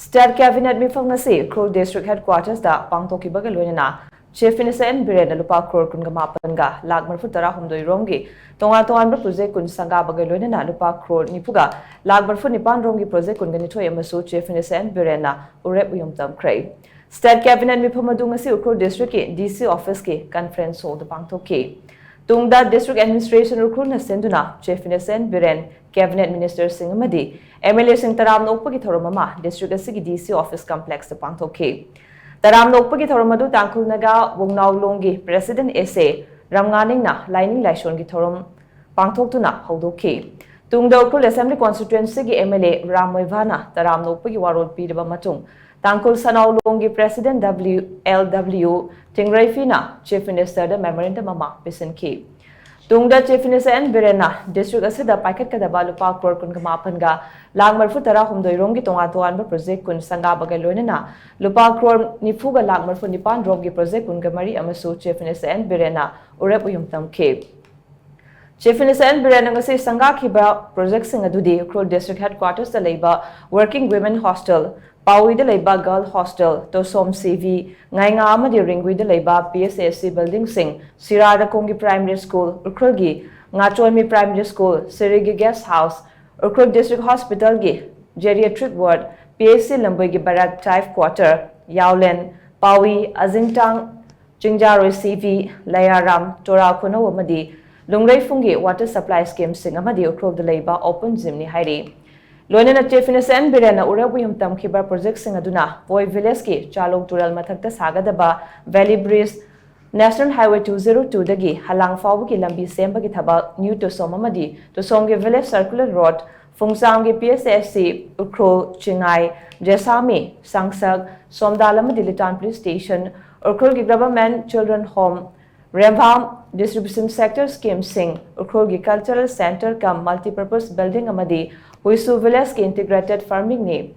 State Cabinet meepham ngasi Ukhrul District Headquarters da pangthokkhiba ga loinana Chief Minister N Biren lupa crore ga lakh marfutara humdoi romgi tongan project kun shanggabaga loinana lupa crore nipuga lakh nipan romgi project kun gani thoi amasu Chief Minister N Biren na urep uyung tamkhre. State Cabinet meepham adu ngasi Ukhrul District ki DC office ki conference hall da pangthokkhi. Tungda District Administration Ukhrul na sinduna Chief Minister N Biren Cabinet Minister Shing amadi MLA Taramna okkapgi thouram District asigi DC office complex da pangthokkhi. Taramna okkapgi thouram adu Tangkhul Naga Wungnao Long gi President SA Ramnganing na lining laishon gi thouram pangthoktuna hodokhi. Tungda Ukhrul Assembly Constituency gi MLA Ram Muivah na Taramna okkapgi warol pidaba matung Tangkhul Shanao Long gi President LW Thingreiphi na Chief Minister da memorandum ama pisinki. Tungda Chief Minister N Biren na District asida paikat kadaba lupa crore kun ga lakh marfutara humdoi romgi tongan project kun shanggabaga loinana lupa crore nifuga lakh nipan romgi project kun mari amasu Chief Minister N Biren na urep uyung tamkhre. Chief Minister N Biren ngasi shanggabaga project sing adudi Ukhrul District Headquarters da leiba Working Women Hostel Pawi da leiba Girl Hostel Tosom CV ngainga amadi ringui da leiba PSAC building sing Sirada Kongi Primary School Ukhrul gi Ngachonmi Primary School Sirigi Guest House Ukhrul District Hospital gi Geriatric Ward PSC Lamboi gi Barak Chief Quarter Yaulen Pawi Azingtang Jingjaro CV Layaram Torakuna amadi Lungreifungi Water Supply Scheme sing amadi Ukhrul da leiba Open Gym ni hairi. Loinana Chief Minister N Biren na urep uyung tamkhiba project sing aduna Boy Village ki Chalong Tural mathakta sagadaba Valley Bridge National Highway 202 dagi halang fawbu ki lambi semba ki thabak new Tosom amadi Tosom ki Village Circular Road Fungsang ki PSSC Ukhrul Chingai Jesami Sangsak Somdal amadi Litan Police Station Ukhrul ki Government Children Home Rembam Distribution Sector Scheme Sing Ukhrul ki Cultural Center kam Multipurpose Building amadi Huisu Village ki Integrated Farming ni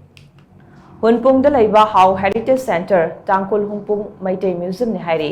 Hunpung da leiba How Heritage Center Tangkhul Hunpung Maitei Museum ni hairi.